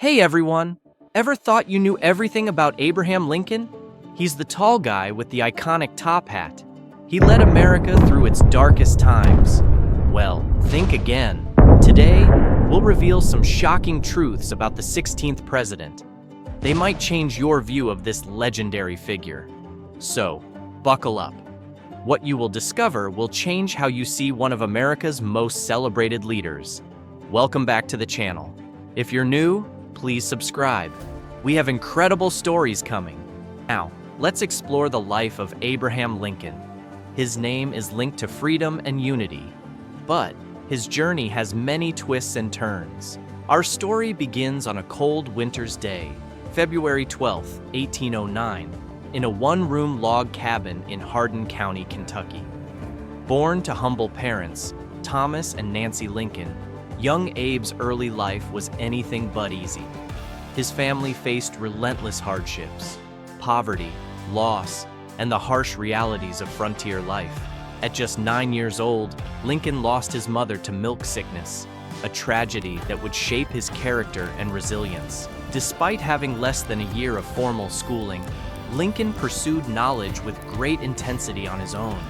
Hey everyone! Ever thought you knew everything about Abraham Lincoln? He's the tall guy with the iconic top hat. He led America through its darkest times. Well, think again. Today, we'll reveal some shocking truths about the 16th president. They might change your view of this legendary figure. So, buckle up. What you will discover will change how you see one of America's most celebrated leaders. Welcome back to the channel. If you're new, please subscribe. We have incredible stories coming. Now, let's explore the life of Abraham Lincoln. His name is linked to freedom and unity, but his journey has many twists and turns. Our story begins on a cold winter's day, February 12, 1809, in a one-room log cabin in Hardin County, Kentucky. Born to humble parents, Thomas and Nancy Lincoln, young Abe's early life was anything but easy. His family faced relentless hardships, poverty, loss, and the harsh realities of frontier life. At just 9 years old, Lincoln lost his mother to milk sickness, a tragedy that would shape his character and resilience. Despite having less than a year of formal schooling, Lincoln pursued knowledge with great intensity on his own.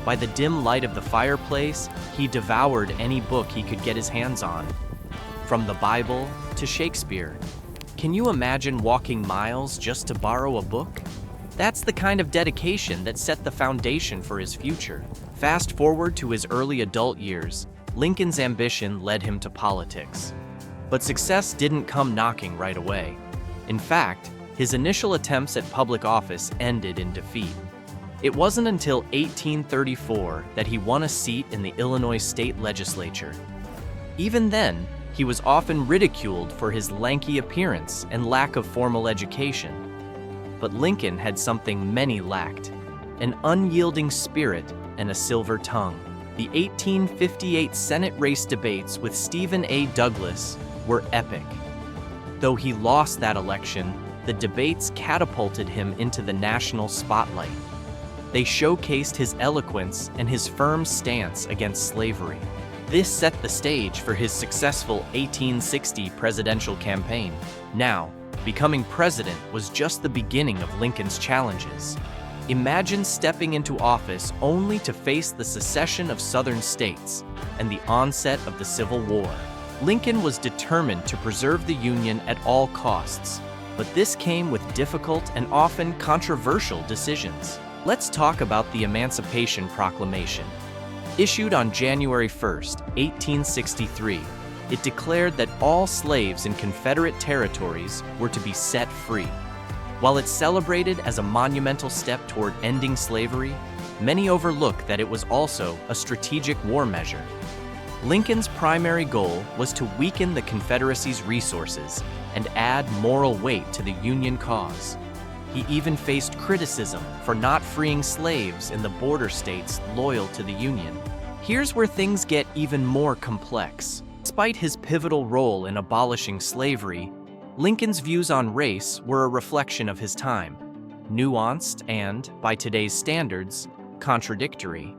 By the dim light of the fireplace, he devoured any book he could get his hands on, from the Bible to Shakespeare. Can you imagine walking miles just to borrow a book? That's the kind of dedication that set the foundation for his future. Fast forward to his early adult years, Lincoln's ambition led him to politics. But success didn't come knocking right away. In fact, his initial attempts at public office ended in defeat. It wasn't until 1834 that he won a seat in the Illinois state legislature. Even then, he was often ridiculed for his lanky appearance and lack of formal education. But Lincoln had something many lacked: an unyielding spirit and a silver tongue. The 1858 Senate race debates with Stephen A. Douglas were epic. Though he lost that election, the debates catapulted him into the national spotlight. They showcased his eloquence and his firm stance against slavery. This set the stage for his successful 1860 presidential campaign. Now, becoming president was just the beginning of Lincoln's challenges. Imagine stepping into office only to face the secession of Southern states and the onset of the Civil War. Lincoln was determined to preserve the Union at all costs, but this came with difficult and often controversial decisions. Let's talk about the Emancipation Proclamation. Issued on January 1, 1863, it declared that all slaves in Confederate territories were to be set free. While it's celebrated as a monumental step toward ending slavery, many overlook that it was also a strategic war measure. Lincoln's primary goal was to weaken the Confederacy's resources and add moral weight to the Union cause. He even faced criticism for not freeing slaves in the border states loyal to the Union. Here's where things get even more complex. Despite his pivotal role in abolishing slavery, Lincoln's views on race were a reflection of his time, nuanced and, by today's standards, contradictory.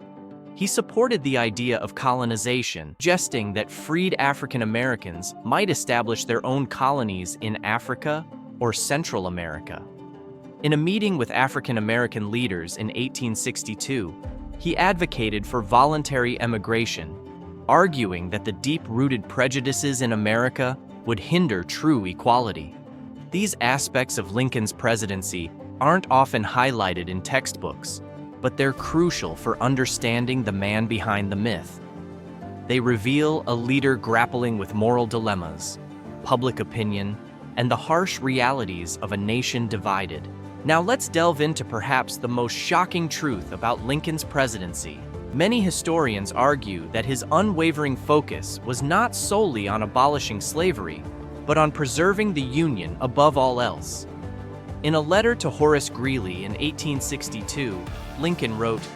He supported the idea of colonization, suggesting that freed African Americans might establish their own colonies in Africa or Central America. In a meeting with African American leaders in 1862, he advocated for voluntary emigration, arguing that the deep-rooted prejudices in America would hinder true equality. These aspects of Lincoln's presidency aren't often highlighted in textbooks, but they're crucial for understanding the man behind the myth. They reveal a leader grappling with moral dilemmas, public opinion, and the harsh realities of a nation divided. Now let's delve into perhaps the most shocking truth about Lincoln's presidency. Many historians argue that his unwavering focus was not solely on abolishing slavery, but on preserving the Union above all else. In a letter to Horace Greeley in 1862, Lincoln wrote,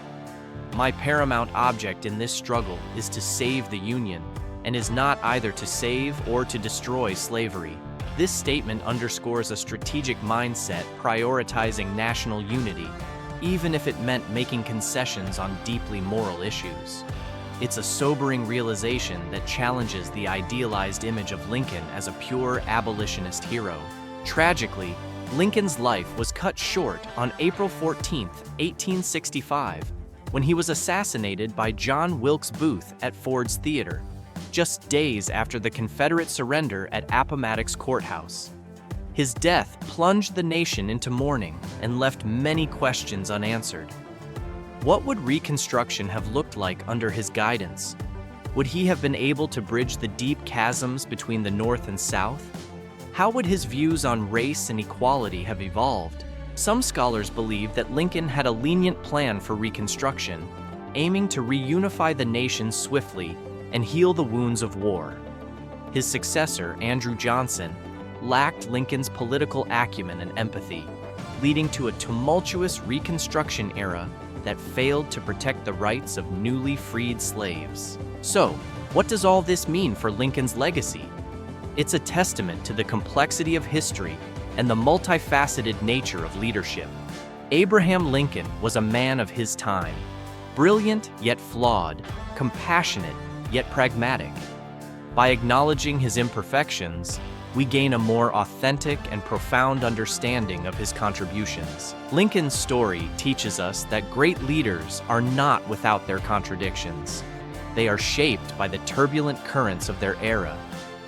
"My paramount object in this struggle is to save the Union, and is not either to save or to destroy slavery." This statement underscores a strategic mindset prioritizing national unity, even if it meant making concessions on deeply moral issues. It's a sobering realization that challenges the idealized image of Lincoln as a pure abolitionist hero. Tragically, Lincoln's life was cut short on April 14, 1865, when he was assassinated by John Wilkes Booth at Ford's Theater, just days after the Confederate surrender at Appomattox Courthouse. His death plunged the nation into mourning and left many questions unanswered. What would Reconstruction have looked like under his guidance? Would he have been able to bridge the deep chasms between the North and South? How would his views on race and equality have evolved? Some scholars believe that Lincoln had a lenient plan for Reconstruction, aiming to reunify the nation swiftly and heal the wounds of war. His successor, Andrew Johnson, lacked Lincoln's political acumen and empathy, leading to a tumultuous Reconstruction era that failed to protect the rights of newly freed slaves. So, what does all this mean for Lincoln's legacy? It's a testament to the complexity of history and the multifaceted nature of leadership. Abraham Lincoln was a man of his time, brilliant yet flawed, compassionate yet pragmatic. By acknowledging his imperfections, we gain a more authentic and profound understanding of his contributions. Lincoln's story teaches us that great leaders are not without their contradictions. They are shaped by the turbulent currents of their era,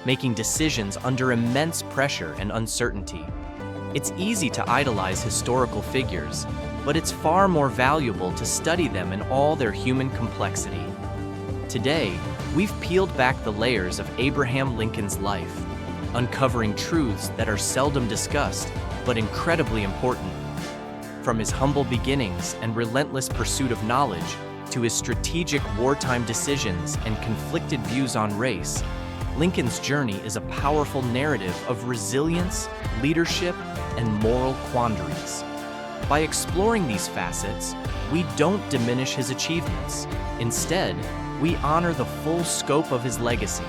making decisions under immense pressure and uncertainty. It's easy to idolize historical figures, but it's far more valuable to study them in all their human complexity. Today, we've peeled back the layers of Abraham Lincoln's life, uncovering truths that are seldom discussed, but incredibly important. From his humble beginnings and relentless pursuit of knowledge, to his strategic wartime decisions and conflicted views on race, Lincoln's journey is a powerful narrative of resilience, leadership, and moral quandaries. By exploring these facets, we don't diminish his achievements. Instead, we honor the full scope of his legacy.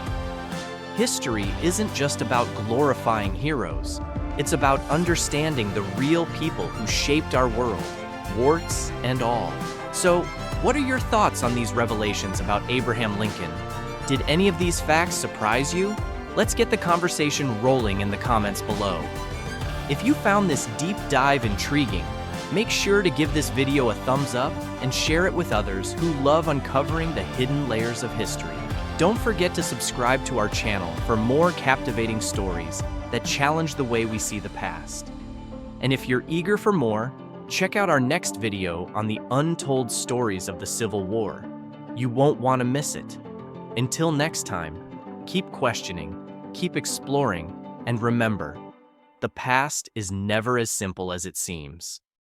History isn't just about glorifying heroes. It's about understanding the real people who shaped our world, warts and all. So, what are your thoughts on these revelations about Abraham Lincoln? Did any of these facts surprise you? Let's get the conversation rolling in the comments below. If you found this deep dive intriguing, make sure to give this video a thumbs up and share it with others who love uncovering the hidden layers of history. Don't forget to subscribe to our channel for more captivating stories that challenge the way we see the past. And if you're eager for more, check out our next video on the untold stories of the Civil War. You won't want to miss it. Until next time, keep questioning, keep exploring, and remember, the past is never as simple as it seems.